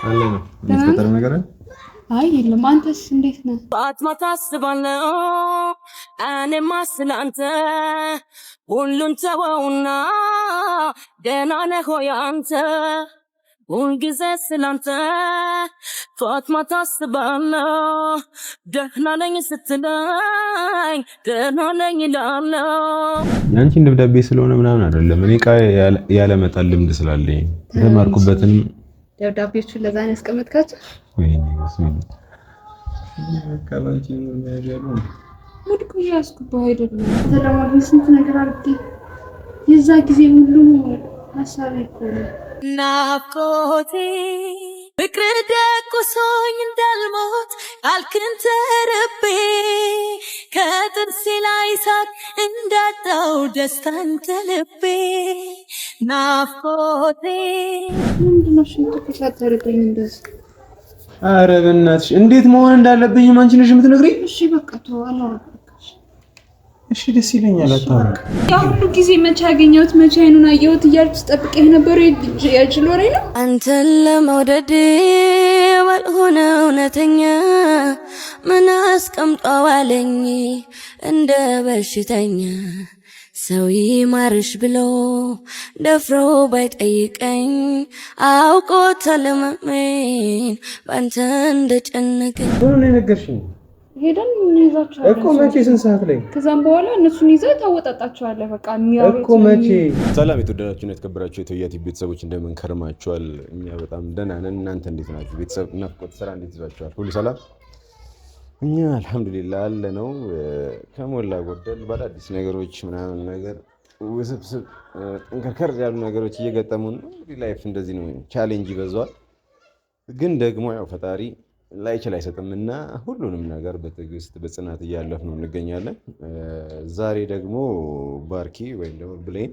አለ ነው የሚፈጠረው ነገር አለ። አይ የለም። አንተስ እንዴት ነህ? በአጥማ ታስባለሁ እኔማ ስላንተ ሁሉን ተወውና ደህና ነህ ሆይ አንተ ሁልጊዜ ስላንተ በአጥማ ታስባለሁ ደህና ነኝ ስትለኝ ደህና ነኝ እላለሁ። ያንቺን ደብዳቤ ስለሆነ ምናምን አይደለም እኔ ቃ ያለ መጣል ልምድ ስላለኝ ተማርኩበትን ደብዳቤዎቹን ለዛ ነው ያስቀመጥካቸው? ወይኔ ስሚ ካላንቺ ነው ያያለው ሙድኩ ያስኩባ አይደለም ተለማኝ ስንት ነገር አድርጌ የዛ ጊዜ ሁሉ ሐሳቤ እኮ ነው ናፍቆቴ ፍቅር ደቁሶኝ እንዳልሞት ቃልክን ተርቤ ከጥርሴ ላይ ሳቅ እንዳጣው ደስታን ተልቤ ናፍቆቴ ምንድነው ሽንቱ ተሳተርብኝ እንደዚህ? ኧረ በእናትሽ እንዴት መሆን እንዳለብኝ አንቺ ነሽ የምትነግሪኝ? እሺ በቃ ተዋለው። እሺ ደስ ይለኛል። አታውቅ ያ ሁሉ ጊዜ መቼ ያገኘሁት መቼ አይኑን አየሁት እያልኩ ስጠብቅህ ነበር። የጅል ወሬ ነው። አንተን ለመውደድ ባልሆነ እውነተኛ ምን አስቀምጧዋለኝ እንደ በሽተኛ ሰው ይማርሽ ብሎ ደፍሮ ባይጠይቀኝ አውቆታል ህመሜን ባንተ እንደጨነቀኝ። ምን ነው የነገርሽኝ? ሄደን እንይዛቸዋለን እኮ መቼ? ስንት ሰዓት ላይ? ከዛም በኋላ እነሱን ይዘህ ታወጣጣቸዋለህ። በቃ የሚያወሩት እኮ መቼ? ሰላም የተወደዳችሁና የተከበራችሁ የቶያቲ ቤተሰቦች እንደምን ከርማችኋል? እኛ በጣም ደህና ነን። እናንተ እንዴት ናችሁ? ቤተሰብ ናፍቆት ስራ እንዴት ይዟችኋል? ሁሉ ሰላም? እኛ አልሐምዱሊላህ አለ ነው። ከሞላ ጎደል በአዳዲስ ነገሮች ምናምን ነገር ውስብስብ ጠንከርከር ያሉ ነገሮች እየገጠሙን ነው። ላይፍ እንደዚህ ነው። ቻሌንጅ ይበዛዋል። ግን ደግሞ ያው ፈጣሪ ላይችል አይሰጥምና ሁሉንም ነገር በትዕግስት በጽናት እያለፍን ነው እንገኛለን። ዛሬ ደግሞ ባርኪ ወይም ደግሞ ብሌን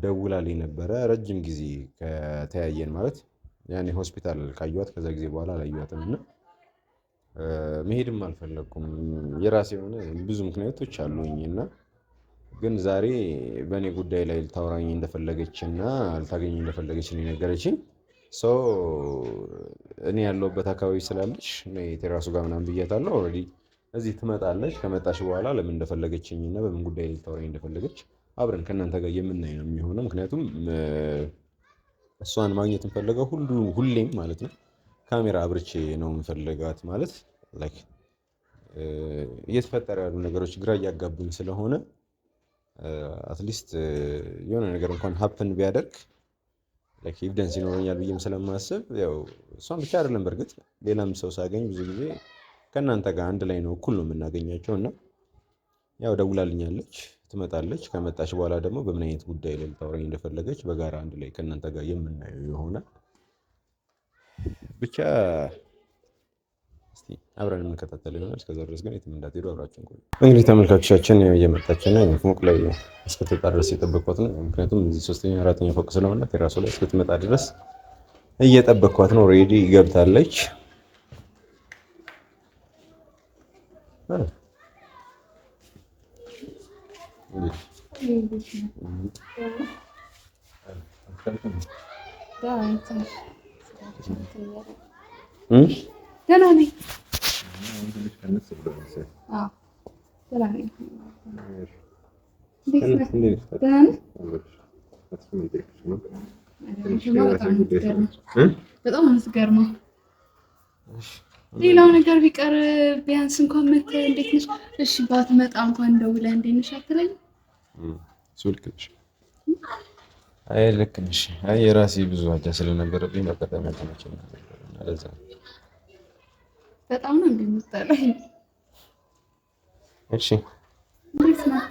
ደውላልኝ ነበረ። ረጅም ጊዜ ከተያየን ማለት ያኔ ሆስፒታል ካየኋት ከዛ ጊዜ በኋላ አላየኋትም እና መሄድም አልፈለኩም። የራሴ የሆነ ብዙ ምክንያቶች አሉኝ እና ግን ዛሬ በእኔ ጉዳይ ላይ ልታወራኝ እንደፈለገችና ልታገኘኝ እንደፈለገች ነው የነገረችኝ። እኔ ያለሁበት አካባቢ ስላለች ቴራሱ ጋር ምናምን ብያታለሁ። ኦልሬዲ እዚህ ትመጣለች። ከመጣች በኋላ ለምን እንደፈለገችኝ እና በምን ጉዳይ ልታወራኝ እንደፈለገች አብረን ከእናንተ ጋር የምናይ ነው የሚሆነው። ምክንያቱም እሷን ማግኘት የምፈልገው ሁሌም ማለት ነው ካሜራ አብርቼ ነው የምፈልጋት። ማለት ላይክ እየተፈጠረ ያሉ ነገሮች ግራ እያጋቡኝ ስለሆነ አትሊስት የሆነ ነገር እንኳን ሀፕን ቢያደርግ ላይክ ኤቪደንስ ይኖረኛል ብዬም ስለማስብ ያው እሷን ብቻ አይደለም በርግጥ ሌላም ሰው ሳገኝ ብዙ ጊዜ ከእናንተ ጋር አንድ ላይ ነው እኩል ነው የምናገኛቸው እና ያው ደውላልኛለች። ትመጣለች። ከመጣች በኋላ ደግሞ በምን አይነት ጉዳይ ላይ ልታወራኝ እንደፈለገች በጋራ አንድ ላይ ከእናንተ ጋር የምናየው ይሆናል። ብቻ እስቲ አብረን የምንከታተል ይሆናል። እስከዛ ድረስ ግን የትም እንዳትሄዱ አብራችሁን ቆዩ። እንግዲህ ተመልካቾቻችን እየመጣች ነው። ፎቅ ላይ እስክትወጣ ድረስ የጠበቅኳት ነው። ምክንያቱም እዚህ 3ኛ 4ኛ ፎቅ ስለሆነ ቴራሱ ላይ እስክትመጣ ድረስ እየጠበቅኳት ነው። ሬዲ ገብታለች። ደህና ነኝ። በጣም አስገርመው። ሌላው ነገር ቢቀር ቢያንስ እንኳን መተህ እንዴት ነሽ? እሺ ባትመጣ እንኳን ደውለህ እንዴት ነሽ አትለኝም? ልክ አይ ልክ ነሽ። አይ የራሴ ብዙ አጃ ስለነበረብኝ በቀጣይ አልተመቸኝም እና ለዛ በጣም ነው እንደምትጠላኝ። እሺ እንዴት ነህ?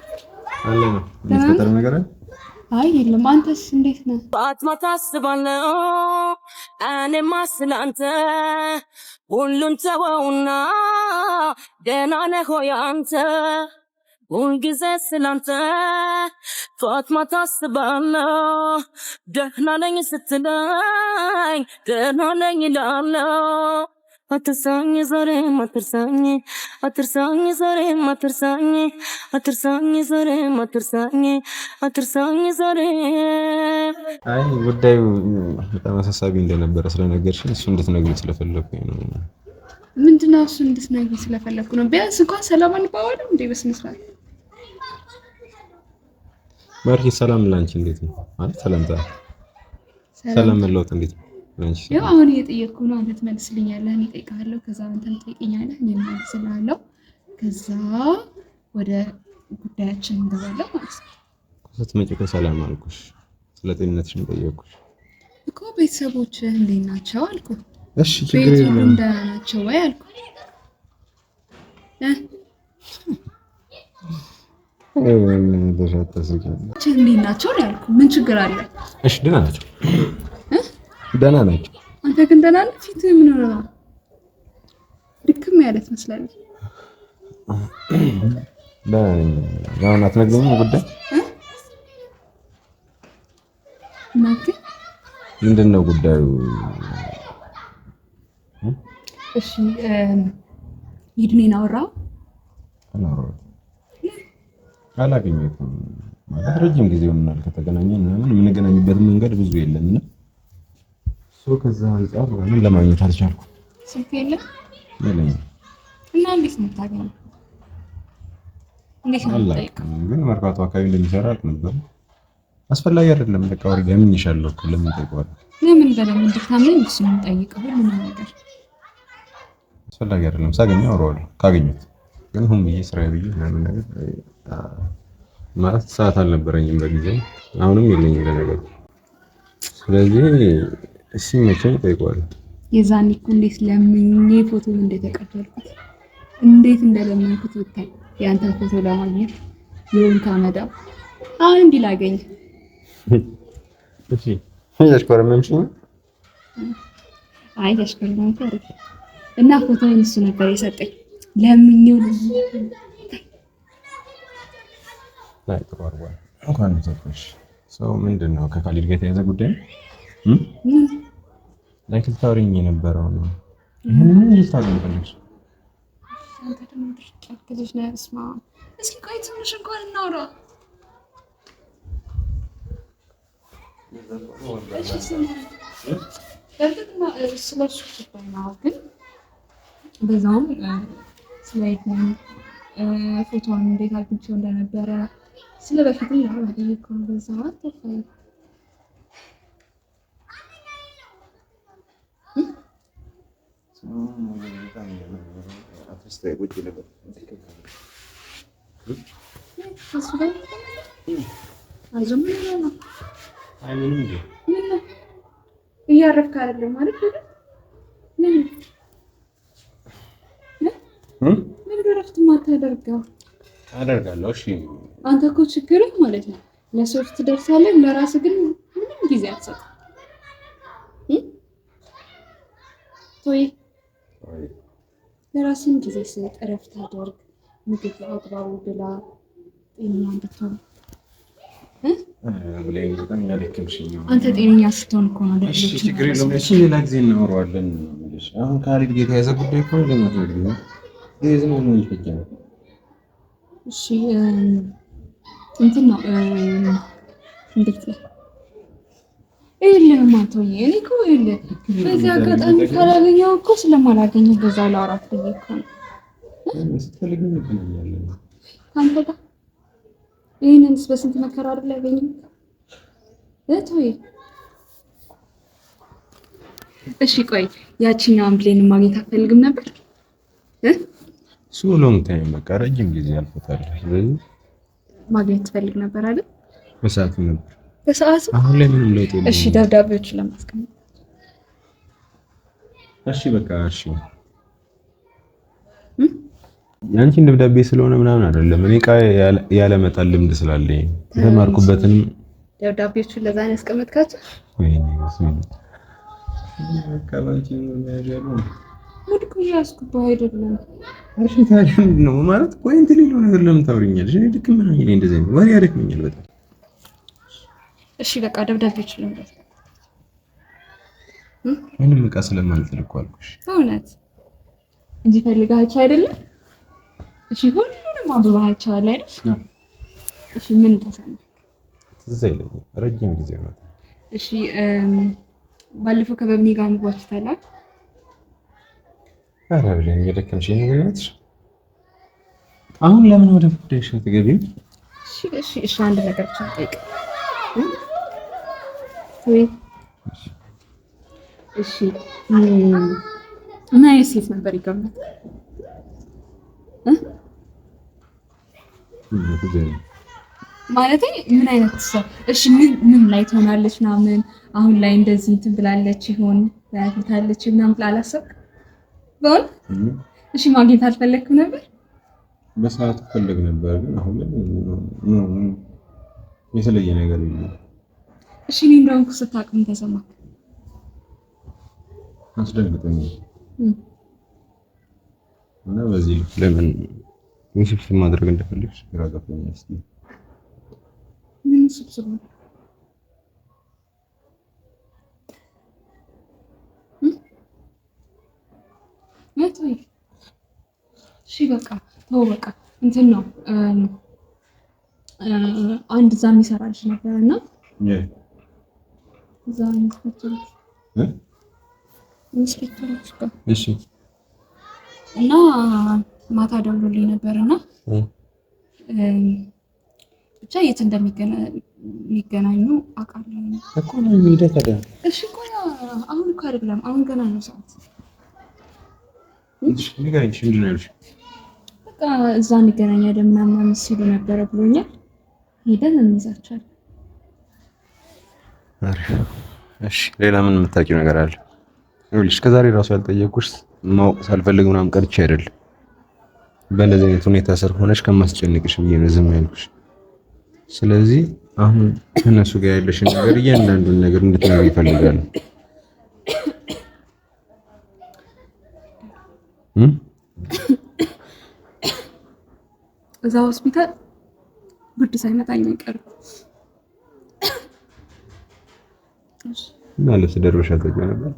አለ ነው የሚፈጠረው ነገር አለ። አይ የለም። አንተስ እንዴት ነህ? በአጥማ ታስባለሁ እኔማ ስላንተ ሁሉን ተወውና ደህና ነህ ሆይ አንተ ሁልጊዜ ስላንተ በአጥማ ታስባለሁ ደህና ነኝ ስትለኝ ደህና ነኝ እላለሁ። አትርሳኝ ዛሬም አትርሳኝ አትርሳኝ ዛሬም አትርሳኝ አትርሳኝ ዛሬም አትርሳኝ አትርሳኝ ዛሬም። አይ ጉዳዩ በጣም አሳሳቢ እንደነበረ ስለነገርሽኝ እሱ እንድትነግሪኝ ስለፈለኩኝ ነው። ምንድነው እሱ እንድትነግሪኝ ስለፈለኩ ነው? ቢያንስ እንኳን ሰላም አንባባልም እንዴ በስነ ስርዓት? ማርኬ ሰላም ላንቺ እንዴት ነው? ማለት ሰላም መለወጥ እንዴት ነው ላንቺ? ያው አሁን እየጠየቅኩህ ነው፣ አንተ ትመልስልኛለህ፣ እኔ እጠይቅሃለሁ፣ ከዛ አንተም ትጠይቀኛለህ፣ እኔ እመልስልሃለሁ፣ ከዛ ወደ ጉዳያችን እንገባለን ማለት ነው። ስትመጪ እኮ ሰላም አልኩሽ፣ ስለ ጤንነትሽም ጠየቅኩሽ እኮ። ቤተሰቦችህ እንዴት ናቸው አልኩህ። እሺ ችግር የለም ደህና ናቸው ወይ አልኩህ። እንዴት ናቸው ነው ያልኩህ። ምን ችግር አለ? እሺ ደህና ናቸው፣ ደህና ናቸው። አንተ ግን ደህና ነህ? ፊትህ ምን ሆነ ነው? ድክም ያለ ትመስላለህ። አሁን አትነግሪኝም ጉዳይ? ምንድን ነው ጉዳዩ? እሺ ይድኔን አወራው? አላገኘሁትም። ማለት ረጅም ጊዜ ሆኖናል ከተገናኘን ምናምን የምንገናኝበት መንገድ ብዙ የለም እና ከዛ አንፃር ምን ለማግኘት አልቻልኩም። ስልክ የለም የለኝም። እና እንዴት ነው የምታገኘው? እንዴት ነው የምጠይቀው? ግን መርካቶ አካባቢ እንደሚሰራ አውቅ ነበር። አስፈላጊ አይደለም። በቃ ወርጌ አምኜሻለሁ እኮ ለምን ጠይቀዋለሁ? ለምን በደምብ እንድታምነኝ እሱ ነው የምጠይቀው። ሁሉንም ነገር አስፈላጊ አይደለም። ሳገኘው አወራዋለሁ ካገኘሁት። ግን ሁን ብዬ ስራዬ ብዬ ምናምን ነገር ማለት ሰዓት አልነበረኝም በጊዜ፣ አሁንም የለኝም ለነገሩ። ስለዚህ እሺ መቼም ጠይቀዋለሁ። የዛኔ እኮ እንዴት ለምኜ ፎቶ እንደተቀበልኩት እንዴት እንደለመንኩት ብታይ፣ ያንተን ፎቶ ለማግኘት ይሁን ካመዳ አሁን እንዲህ ላገኝ። እሺ ያሽኮረመምሽኝ? አይ ያሽኮረመምኩ አይደል። እና ፎቶውን እሱ ነበር የሰጠኝ ለምኜው ነው። ላይ ጥሩ አድርጓል። እንኳን ተሰጥሽ። ሰው ምንድን ነው ከካሊድ ጋር የተያዘ ጉዳይ ላይክ ልታወሪኝ የነበረው ነው። ይሄንን ልታወሪኝ ፈልግሽ? አንተ ደግሞ ልጅ ነህ። እስማ እስኪ ቆይ ትንሽ እንኳን እናውራ። ስለሱ ጉዳይ ነው ግን በዛውም ስለ ይድኔ ፎቶውን እንዴት አግኝቼው እንደነበረ ስለ በፊትም ያው አገኘከው በዛው አትፈይ። እያረፍክ አይደለም ማለት ነው? ምን እረፍት ማታደርገው? አደርጋለሁ። እሺ አንተ እኮ ችግርህ ማለት ነው ለሰው ትደርሳለህ፣ ለራስህ ግን ምንም ጊዜ አትሰጥም። ቶይ ለራስህም ጊዜ ስጥ፣ እረፍት አድርግ፣ ምግብ በአግባቡ ብላ፣ ጤነኛ እንድትሆን። አንተ ጤነኛ ስትሆን እኮ ነው ለሌሎች። ችግር የለውም። እሺ ሌላ ጊዜ እናወራዋለን። አሁን ካሊድ ጋር የተያዘ ጉዳይ እኮ ነው። እሺ እንትን ነው እንዴት ነው? ይኸውልህ አቶዬ፣ እኔ እኮ ይኸውልህ በዚህ አጋጣሚ ካላገኘሁ እኮ ስለማላገኘው በዛ ላውራት ብዬ እኮ ነው። ከአንተ ጋር ይሄንንስ በስንት መከራ አይደል ያገኘሁት እቶዬ። እሺ ቆይ ያቺኛውን ብሌን ማግኘት አትፈልግም ነበር? ሎንግ ታይም በቃ ረጅም ጊዜ አልፎታል። ስለዚህ ማግኘት ትፈልግ ነበር አይደል? በሰዓቱ ነበር። በሰዓቱ? አሁን ላይ ምንም ለውጥ የለም። እሺ ደብዳቤዎችን ለማስቀመጥ እሺ በቃ እሺ። ያንቺን ደብዳቤ ስለሆነ ምናምን አይደለም። እኔ ያለ መጣል ልምድ ስላለኝ የተማርኩበትን ደብዳቤዎችን ለዛ ነው ያስቀመጥካቸው? ወይኔ ስሚ በቃ ባንቺ ነው ሙድ እኮ ያስኩብህ አይደለም። እሺ ታዲያ ምንድን ነው ማለት? ቆይ እንትን ሌላው ነገር ለምን ታወሪኛለሽ? እኔ ድክም ነው ይሄ እንደዚህ ነው ወሬ ያደክመኛል በጣም። እሺ በቃ ደብዳቤዎች ለምን ምንም ዕቃ ስለማልጥል እኮ አልኩሽ። እውነት እንጂ ፈልጋቸው አይደለም። እሺ ሁሉንም አንብባቸዋል አይደል? እሺ ምን ተሰማ? ትዝ አይለኝም፣ ረጅም ጊዜ ነው። እሺ ባለፈው ከበብኔ ጋር ምግባችሁ ታላቅ? ኧረ ብለኝ የደከምሽኝ ነው። አሁን ለምን ወደ ጉዳይሽ አትገቢም? እሺ አንድ ነገር ብቻ ጠይቅ። ወይ እሺ ምን አይነት ሴት ነበር ይገርማል? ማለት ምን አይነት ሰው? እሺ ምን ላይ ትሆናለች ምናምን አሁን ላይ እንደዚህ እንትን ብላለች ይሆን ያልታለች ምናምን ብላ አላሰብክም? በል እሺ ማግኘት አልፈለግክም ነበር? በሰዓቱ ፈልግ ነበር፣ ግን አሁን ላይ የተለየ ነገር የለም። እሺ እኔ እንደውም ስታውቅ ምን ተሰማህ? አስደንግጦኝ እና በዚህ ለምን ውስብስብ ማድረግ እንደፈለግሽ ግራ ገብቶኛል። እስኪ ምን ውስብስብ ነው? እሺ በቃ ተው በቃ እንትን ነው አንድ እዛ የሚሰራ ልጅ ነበር እና እዛ ኢንስፔክተሮች ጋር እሺ እና ማታ ደውሎልኝ ነበርና ብቻ የት እንደሚገናኙ አውቃለሁ እኮ ነው የሚደተደ። እሺ እኮ አሁን እኮ አይደለም፣ አሁን ገና ነው ሰዓት። እሺ ንገረኝ፣ ምንድን ነው ያልሽው? በቃ እዛ እንገናኛለን ምናምን ሲሉ ነበረ ብሎኛል። ሄደን እንይዛቸዋለን። እሺ ሌላ ምን የምታውቂው ነገር አለ? ይኸውልሽ ከዛሬ ራሱ ያልጠየቅኩሽ ማወቅ ሳልፈልግ ምናምን ቀርቼ አይደለም። በእንደዚህ አይነት ሁኔታ ስር ሆነሽ ከማስጨንቅሽ ብዬ ነው ዝም ያልኩሽ። ስለዚህ አሁን ከነሱ ጋር ያለሽን ነገር እያንዳንዱን ነገር እንድትነግሪኝ እፈልጋለሁ። እዛ ሆስፒታል ብርድ ሳይመታኝ አይቀርም። እና ልብስ ደርበሽ አትወጪም ነበር?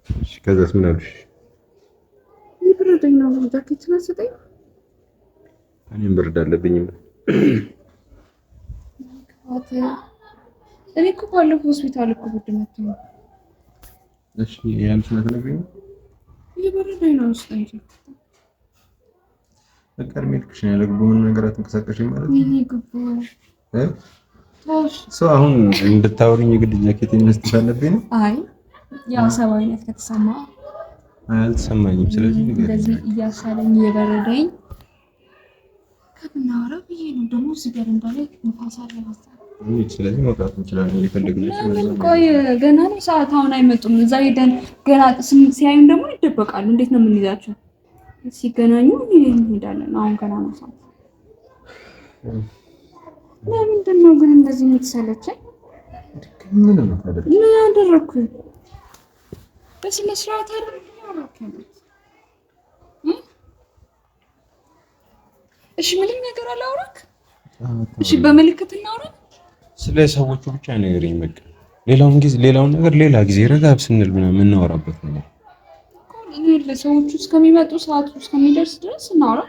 እሺ ከዛስ ምን አሉሽ? ይብረደኝ ነው ጃኬት ስለሰጠኝ እኔም ብርድ አለብኝ። እኔ እኮ ባለፈው ሆስፒታል እኮ ብርድ መጥቶ ነው። እሺ ያልሽ ነው ተነግሪኝ። ይብረደኝ ነው ስለኝ በቃ እድሜልክሽ ነው ያለው። ምን ነገር አትንቀሳቀሽም ማለት ነው? ይሄ ግቡ ሰው አሁን እንድታወሪኝ የግድ ጃኬት መስጠት አለብኝ ነው? አይ ያው ሰባዊነት ከተሰማ አልተሰማኝም። ስለዚህ እንደዚህ እያሳለኝ እየበረደኝ ከምናወራ ብዬ ነው። ደግሞ እዚህ ጋር እንዳለ ንፋስ አለ ሀሳብ። ስለዚህ መውጣት እንችላለን። የፈለግነው ቆይ ገና ነው ሰዓት፣ አሁን አይመጡም። እዛ ሄደን ገና ሲያዩን ደግሞ ይደበቃሉ። እንዴት ነው የምንይዛቸው? ሲገናኙ እንሄዳለን። አሁን ገና ነው ሰዓት። ለምንድን ነው ግን እንደዚህ የምትሰለቸኝ? ምን ነው ታደርግ? ምን ያደረኩኝ? በስነ ስርዓት አይደል ያወራከኝ? እሺ ምንም ነገር አላወራክ? እሺ በምልክት እናውራ። ስለ ሰዎቹ ብቻ ነገርኝ በቃ። ሌላውን ነገር ሌላ ጊዜ ረጋ ስንል ምናምን እናወራበት ነው። ለሰዎቹ እስከሚመጡ ሰዓቱ እስከሚደርስ ድረስ እናውራ።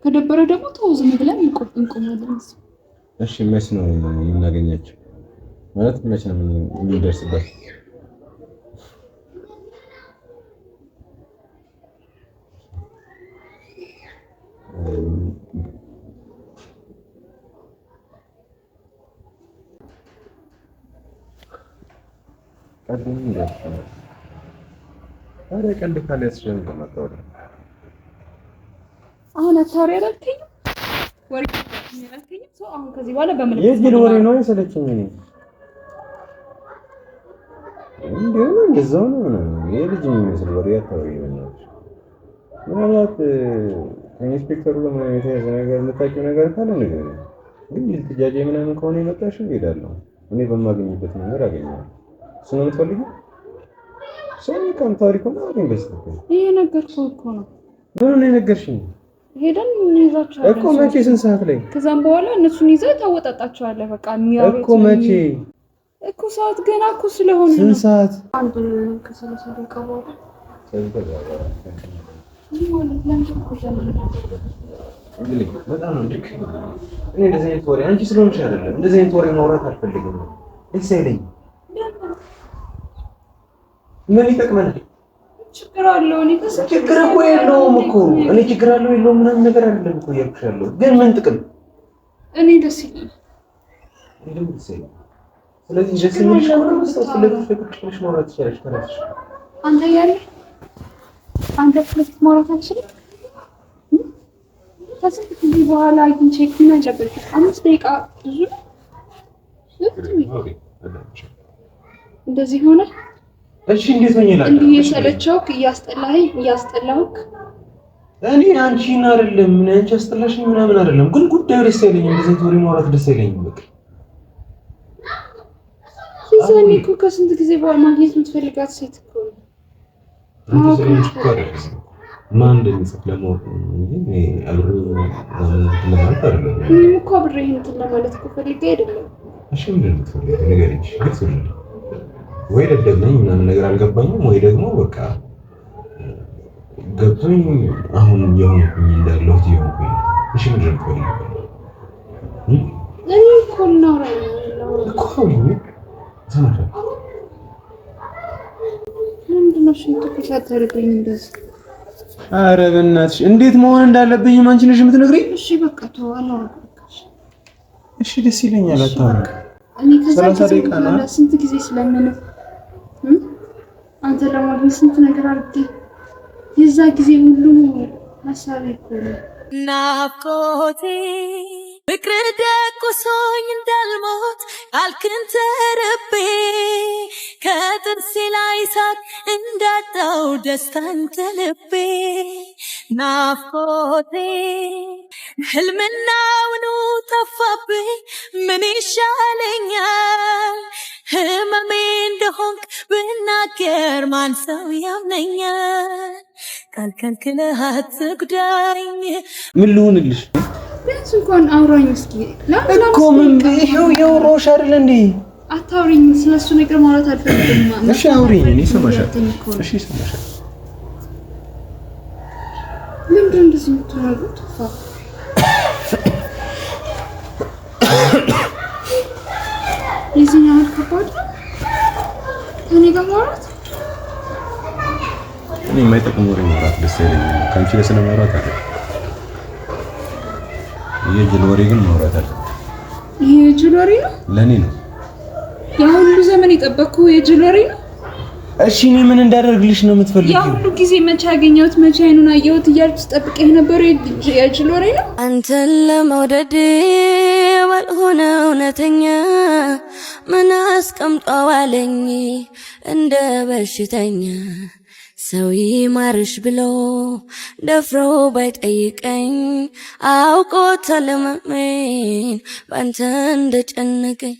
ከደበረ ደግሞ ተው ዝም ብለን እንቆማለን። እሺ መች ነው የምናገኛቸው? ማለት መች ነው የምንደርስበት? ቀልድ ካለ ያስችላል ለማታወራ አሁን አታወሪ አላልከኝም? ወሬ አላልከኝም? ሰው አሁን ከዚህ በኋላ በመልክ የጅል ወሬ ነው የሰለቸኝ። እንደው እንደዛው ነው የልጅ የሚመስል ወሬ አታወሪ ነው። ምናልባት ከኢንስፔክተሩ ጋር የተያዘ ነገር የምታውቂው ነገር ካለ ነገር ግን ልትጃጄ ምናምን ከሆነ የመጣሽው እሄዳለሁ። እኔ በማገኝበት መንገድ አገኘዋለሁ። እሱ ነው የምትፈልጊው? ሰው ከም ታሪኩ ነው አይመስልም? ይሄ ነገርኩህ እኮ ነው። ምን ነው የነገርሽኝ? ሄደን እንይዛቸዋለን እኮ መቼ? ስንት ሰዓት ላይ? ከዛም በኋላ እነሱን ይዘህ ታወጣጣቸዋለህ። በቃ የሚያወሩት እኮ መቼ? እኮ ሰዓት ገና እኮ ስለሆነ ነው። ስንት ሰዓት? አንድ ከሰላሳ ደቂቃ በኋላ በጣም ነው ልክ። እኔ እንደዚህ አይነት ወሬ አንቺ ስለሆንሽ አይደለም፣ እንደዚህ አይነት ወሬ ማውራት አልፈልግም። ደስ አይለኝም። ምን ይጠቅመናል? ችግር አለው? እኔ ችግር እኮ የለውም እኮ እኔ ችግር አለው የለውም ምናምን ነገር አይደለም እኮ እያልኩሽ ያለው። ግን ምን ጥቅም? እኔ ደስ ይለኛል። እንደምን ደስ ይለኛል? ስለዚህ ደስ የሚልሽ ከሆነ ስለዚህ ፍቅርሽ ማውራት ትችያለሽ ከራስሽ። አንተ ያለ አንተ ፍቅርሽ ማውራት አትችልም? ከስንት ጊዜ በኋላ አግኝቼ ምን አጨበርኩ? 5 ደቂቃ ብዙ ነው። እንደዚህ ሆነ። እሺ እንዴት ሆኜ ላድርግ? እንዴ የሰለቸውክ እያስጠላሁክ እኔ አንቺን አይደለም ምን አንቺ አስጠላሽኝ ምናምን አይደለም፣ ግን ጉዳዩ ደስ አይለኝም። እንደዚህ ቶሪ ማውራት ደስ አይለኝም። በቃ ሲዘኒ እኮ ከስንት ጊዜ በኋላ ማግኘት የምትፈልጋት ሴት እኮ ነው። ማን እንደሚጽፍ ለማወቅ እንጂ አብሬ ለማለት አይደለም። እኔም እኮ አብሬ እንትን ለማለት እኮ ፈልጌ አይደለም። እሺ ምንድን ነው የምትፈልጊው? ንገሪኝ። ግልጽ ነው ወይ ደደብ ነኝ ምናምን ነገር አልገባኝም፣ ወይ ደግሞ በቃ ገብቶኝ አሁን የሆንኩኝ እንዳለሁት የሆንኩኝ። እሺ ምንድን ነው የምትፈልጊው? እኔ እኮ እናውራ እኮ ተናገር። ምንድን ነው ሽንት ከተረገኝ እንደዚህ? ኧረ በእናትሽ እንዴት መሆን እንዳለብኝ አንቺ ነሽ የምትነግሪኝ? እሺ በቃ ተው አላወራሽ። እሺ ደስ ይለኛል። አታውሪ። እኔ ከዛ ስንት ጊዜ ስለምን አንተ ለማግኘት ስንት ነገር አድርጌ የዛ ጊዜ ሁሉ ሀሳቤ እኮ ነው ናፍቆቴ ፍቅር ደቁሶኝ እንዳልሞት ቃልክን ተርቤ ከጥርሴ ላይ ሳቅ እንዳጣው ደስታን ተልቤ ናፍቆቴ ህልምና ውኑ ጠፋብኝ ምን ይሻለኛል ህመሜ እንደሆንክ ብናገር ማን ሰው ያምነኛል ካልከልክለህ አትጉዳኝ ምን ልሁንልሽ ቢያንስ እንኳን አውራኝ እስኪ እኮ ምን ይኸው ሮሽ አይደል እንዴ አታውሪኝ ስለሱ ነገር ማውራት አልፈልግም እሺ አውሪኝ እኔ ሰማሻል እሺ ሰማሻል ምንድን እንደዚህ የምትናገሩት የዚህኛው ከባድ ነው ከእኔ ጋር ማውራት እኔ የማይጠቅም ወሬ ማውራት ደስ አይለኝም ከአንቺ ጋር ስለማውራት አይደል የጅል ወሬ ግን ማውራት አለ ይሄ የጅል ወሬ ነው ለኔ ነው ያ ሁሉ ዘመን የጠበቅኩ የጅል ወሬ ነው እሺ እኔ ምን እንዳደርግልሽ ነው የምትፈልጊው ያ ሁሉ ጊዜ መቼ አገኘሁት መቼ አይኑን አየሁት እያልኩ ስጠብቅህ ነበር የጅል ወሬ ነው አንተን ለመውደድ ባልሆነ እውነተኛ ምን አስቀምጧዋለኝ እንደ በሽተኛ ሰው ይማርሽ ብሎ ደፍሮ ባይጠይቀኝ አውቆታል ህመሜን ባንተ እንደጨነቀኝ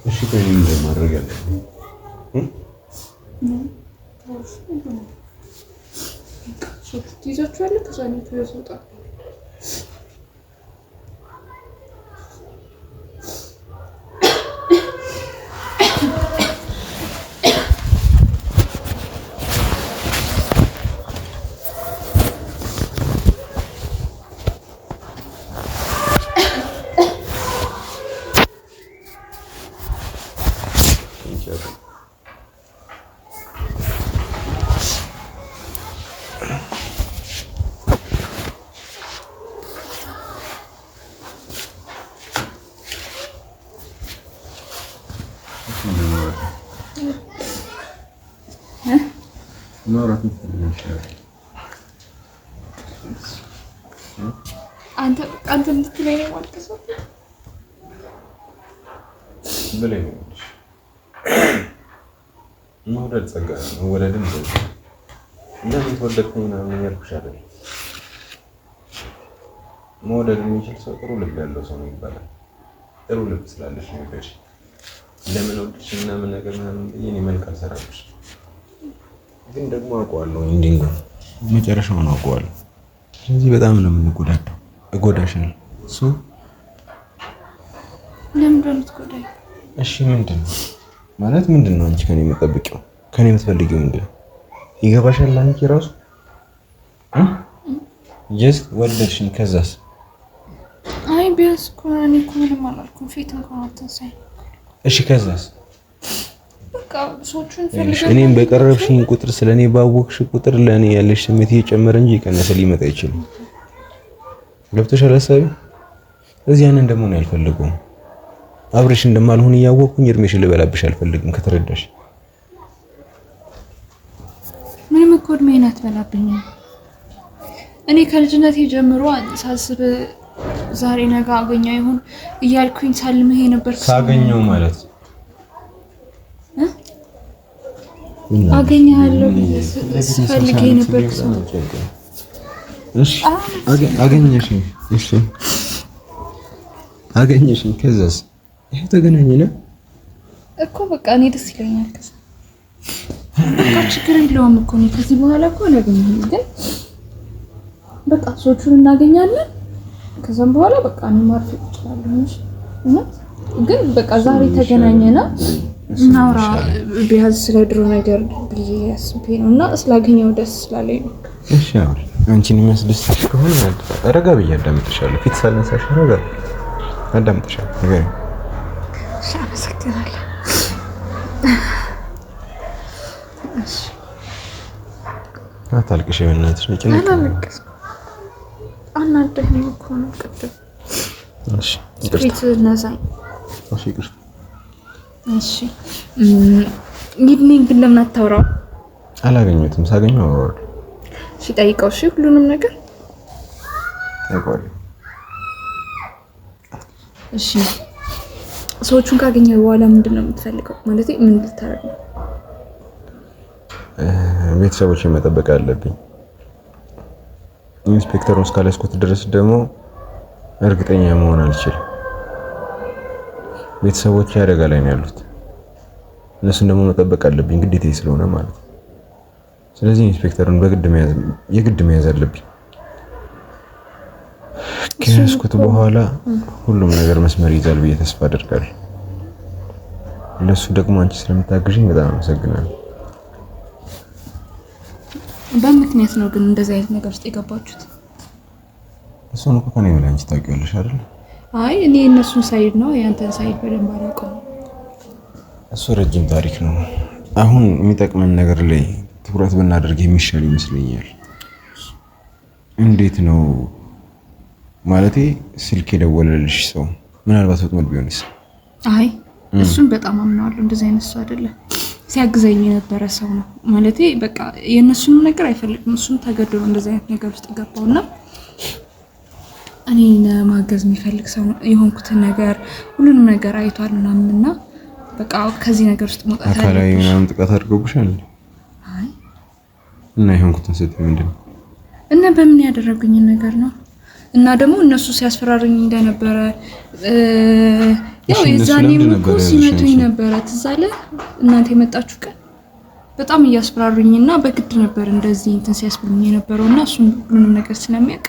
እሺ ከእኔ ምን ማድረግ አለብኝ ትይዛችኋለህ ከዛ ነው ተወጣ ማውራት አንተ እንድትለኝ ነው ማለት ነው በላይ ነው መውደድ ጸጋ ነው። ወለድም እንደዚህ ተወደድኩኝ ምናምን ያልኩሽ አይደል። መውደድ የሚችል ሰው ጥሩ ልብ ያለው ሰው ነው ይባላል። ጥሩ ልብ ስላለሽ ነው ይበሽ ለምን ወድሽ እና ምን ነገር ምናምን እኔ መልክ አልሰራብሽ፣ ግን ደግሞ አውቀዋለሁ ኢንዲንግ መጨረሻውን አውቀዋለሁ። ስለዚህ በጣም ነው የምንጎዳው። እጎዳሻለሁ እሱ ለምን እንደምትጎዳኝ? እሺ ምንድን ነው ማለት ምንድን ነው? አንቺ ከኔ የምትጠብቂው ከኔ የምትፈልጊው ምንድን ነው? ይገባሻል? አንቺ ራሱ ጀስት ወደድሽኝ ከዛስ? አይ ቢያንስ እኮ እኔ እኮ ምንም አላልኩም። ፊት እንኳን አትንሳኝ። እሺ ከዛስ? በቃ ሰዎቹን ፈልገን እኔም በቀረብሽኝ ቁጥር ስለኔ ባወቅሽ ቁጥር ለኔ ያለሽ ስሜት እየጨመረ እንጂ እየቀነሰ ሊመጣ አይችልም። ገብቶሻል ሀሳቤ? ስለዚህ ያንን ደግሞ ነው ያልፈልገው። አብረሽ እንደማልሆን እያወቅኩኝ እድሜሽን ልበላብሽ አልፈልግም። ከተረዳሽ ምንም እኮ እድሜን አትበላብኝ። እኔ ከልጅነቴ ጀምሮ ሳስብ ዛሬ ነገ አገኘው ይሁን እያልኩኝ ሳልምህ ነበር። ሳገኘው ማለት አገኘሃለሁ ስፈልግ ነበር። እሺ አገኘሽኝ። እሺ አገኘሽኝ ከዛስ? ይሄ ተገናኘን እኮ በቃ እኔ ደስ ይለኛል። ከዛ በቃ ችግር የለውም እኮ ነው። ከዚህ በኋላ እኮ አላገኘሁም፣ ግን በቃ ሰዎቹን እናገኛለን። ከዛም በኋላ በቃ እኔ ማርፍ እችላለሁ። እና ግን በቃ ዛሬ ተገናኘና እናውራ ቢያዝ ስለ ድሮ ነገር ብዬ አስቤ ነው እና ስላገኘው ደስ ስላለኝ ነው። እሺ አሁን አንቺን የሚያስደስትሽ ከሆነ ረጋ ብዬ አዳምጥሻለሁ። ፊት ሳልነሳሽ ረጋ አዳምጥሻለሁ። ንገሪኝ። እሺ አመሰግናለሁ። እሺ አታልቅሽ በእናትሽ። አላለቅስም። አናደኸኝ እኮ ነው ቅድም። እሺ ፊት ነሳኝ። እሺ ይቅር። እሺ ኢቭኒንግ ግን ለምን አታወራው? አላገኘሁትም። ሳገኘው አወራዋለሁ። እሺ ጠይቀው። እሺ ሁሉንም ነገር ጠይቀዋለሁ። እሺ ሰዎቹን ካገኘ በኋላ ምንድን ነው የምትፈልገው? ማለት ምን ልታረግ ነው? ቤተሰቦችን መጠበቅ አለብኝ። ኢንስፔክተሩን እስካላስኩት ድረስ ደግሞ እርግጠኛ መሆን አልችልም። ቤተሰቦች አደጋ ላይ ነው ያሉት። እነሱን ደግሞ መጠበቅ አለብኝ ግዴታዬ ስለሆነ ማለት ነው። ስለዚህ ኢንስፔክተሩን የግድ መያዝ አለብኝ። ከያዝኩት በኋላ ሁሉም ነገር መስመር ይዛል ብዬ ተስፋ አደርጋለሁ። ለሱ ደግሞ አንቺ ስለምታግዥኝ በጣም አመሰግናለሁ። በምክንያት ነው ግን እንደዚህ አይነት ነገር ውስጥ የገባችሁት? እሱን እኮ ከኔ በላይ አንቺ ታውቂያለሽ አይደል? አይ እኔ እነሱን ሳይድ ነው ያንተን ሳይድ በደንብ አላውቀውም። እሱ ረጅም ታሪክ ነው። አሁን የሚጠቅመን ነገር ላይ ትኩረት ብናደርግ የሚሻል ይመስለኛል። እንዴት ነው ማለቴ ስልክ የደወለልሽ ሰው ምናልባት ወጥመድ ቢሆንስ? አይ እሱን በጣም አምናለሁ። እንደዚህ አይነት ሰው አይደለም። ሲያግዘኝ የነበረ ሰው ነው ማለቴ በቃ የእነሱንም ነገር አይፈልግም። እሱም ተገድሎ እንደዚህ አይነት ነገር ውስጥ ገባውና እኔን ማገዝ የሚፈልግ ሰው ነው። የሆንኩትን ነገር ሁሉንም ነገር አይቷል ምናምንና በቃ ከዚህ ነገር ውስጥ መውጣት አለብኝ። አካላዊ ምናምን ጥቃት አድርጎብሻል? አይ እና የሆንኩትን ስትይ ምንድን ነው? እና በምን ያደረጉኝ ነገር ነው? እና ደግሞ እነሱ ሲያስፈራሩኝ እንደነበረ ያው የዛኔም እኮ ሲመቱኝ ነበረ። ትዝ አለህ እናንተ የመጣችሁ ቀን በጣም እያስፈራሩኝና በግድ ነበር እንደዚህ እንትን ሲያስብሉኝ የነበረውና እሱን ሁሉንም ነገር ስለሚያውቅ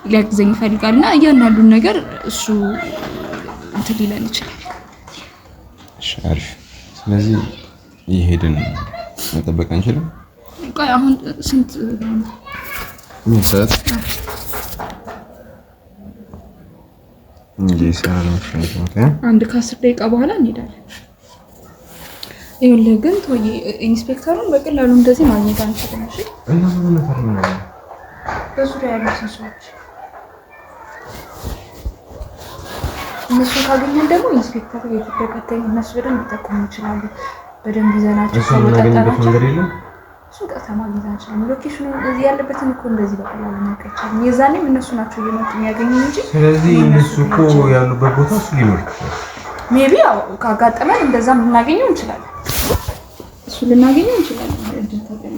ሊያግዘኝ ይፈልጋልና እያንዳንዱን ነገር እሱ እንትን ሊለን ይችላል። እሺ አሪፍ። ስለዚህ ይሄድን መጠበቅ አንችልም? ቆይ አሁን ስንት ምን ሰዓት እንጂ ሰዓት ነው? አንድ ከ10 ደቂቃ በኋላ እንሄዳለን። ይኸውልህ ግን ቶዬ ኢንስፔክተሩን በቀላሉ እንደዚህ ማግኘት አንችልም። እሺ እና ምን ነገር ነው? በዙሪያ ያሉትን ሰዎች እነሱ ካገኘን ደግሞ ኢንስፔክተሩ የተከታተለ እነሱ በደንብ ሊጠቁሙ ይችላሉ። በደንብ ይዘናቸው እሱ የምናገኝበት መንገድ የለም። ቀጥታ ማግኘት አንችልም። ሎኬሽኑ እዚህ ያለበትን እኮ እንደዚህ በቀላሉ ማወቅ አይቻልም። የዛኔም እነሱ ናቸው እየመጡ የሚያገኙ እንጂ ስለዚህ እነሱ እኮ ያሉበት ቦታ እሱ ሊኖር ይችላል። ሜቢ ያው ካጋጠመን እንደዛም ልናገኘው እንችላለን። እሱ ልናገኘው እንችላለን። እድል ተገኘ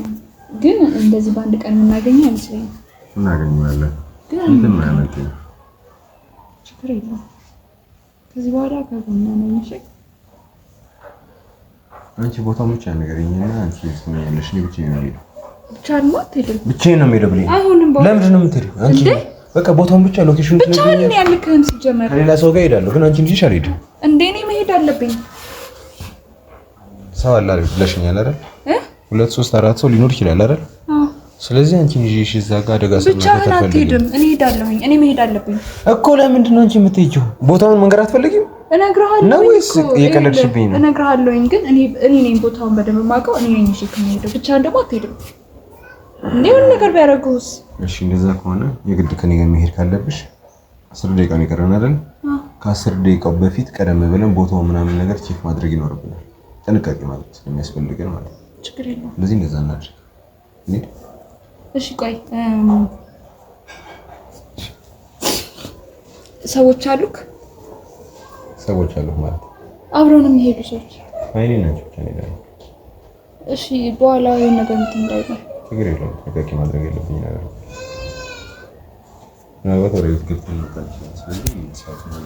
ግን እንደዚህ በአንድ ቀን የምናገኘው አይመስለኝም። እናገኘዋለን ግን ምንም አያመልጥም። ችግር የለውም። ከዚህ በኋላ ከጎና ነው የሚሸኝ። አንቺ ቦታውን ብቻ ንገሪኝና አንቺ ትሰማኛለሽ። እኔ ብቻዬን ነው የምሄደው። ብቻዬን ነው የምትሄደው? ብቻዬን ነው የምሄደው ብለኝ። አይሆንም። ለምንድን ነው የምትሄደው አንቺ? በቃ ቦታውን ብቻ ሎኬሽኑን ትነግሪኛለሽ። ብቻዬን ያልከህም ሲጀመር ከሌላ ሰው ጋር እሄዳለሁ ግን አንቺ ልጅሽ አልሄድም። እንዴ እኔ መሄድ አለብኝ። ሰው አለ አይደል ብለሽኛል አይደል? 2 3 4 ሰው ሊኖር ይችላል አይደል? አዎ። ስለዚህ አንቺ ልጅሽ እዛ ጋር አደጋ ብቻህን አትሄድም። እኔ እሄዳለሁኝ። እኔ መሄድ አለብኝ እኮ። ለምንድን ነው አንቺ የምትሄጂው? ቦታውን መንገር አትፈልጊም? እነግርሃለሁ ነው ወይስ የቀለድሽብኝ ነው? እነግርሃለሁኝ ግን እኔ ነኝ ቦታውን በደንብ የማውቀው። እኔ ነኝ እሺ ከመሄደው። ብቻህን ደግሞ አትሄድም። እንዴ ምን ነገር ቢያደርጉስ? እሺ እንደዛ ከሆነ የግድ ከኔ ጋር መሄድ ካለብሽ 10 ደቂቃ ነው የቀረን አይደል? ከ10 ደቂቃው በፊት ቀደም ብለን ቦታው ምናምን ነገር ቼክ ማድረግ ይኖርብናል። ጥንቃቄ ማለት ስለሚያስፈልገን ማለት ነው። ችግር የለውም። ስለዚህ እንደዛ እናድርግ። እሺ ቆይ ሰዎች አሉክ? ሰዎች አሉክ ማለት አብረውን የሚሄዱ ሰዎች? አይኔ ናቸው ብቻ ነው ያለው። እሺ በኋላ የሆነ ነገር እንዳይሆን ችግር የለውም። ጥንቃቄ ማድረግ ያለብኝ ነገር ምናልባት ወደ ቤት ገብተን እንመጣለን። ስለዚህ ሰዓት ነው።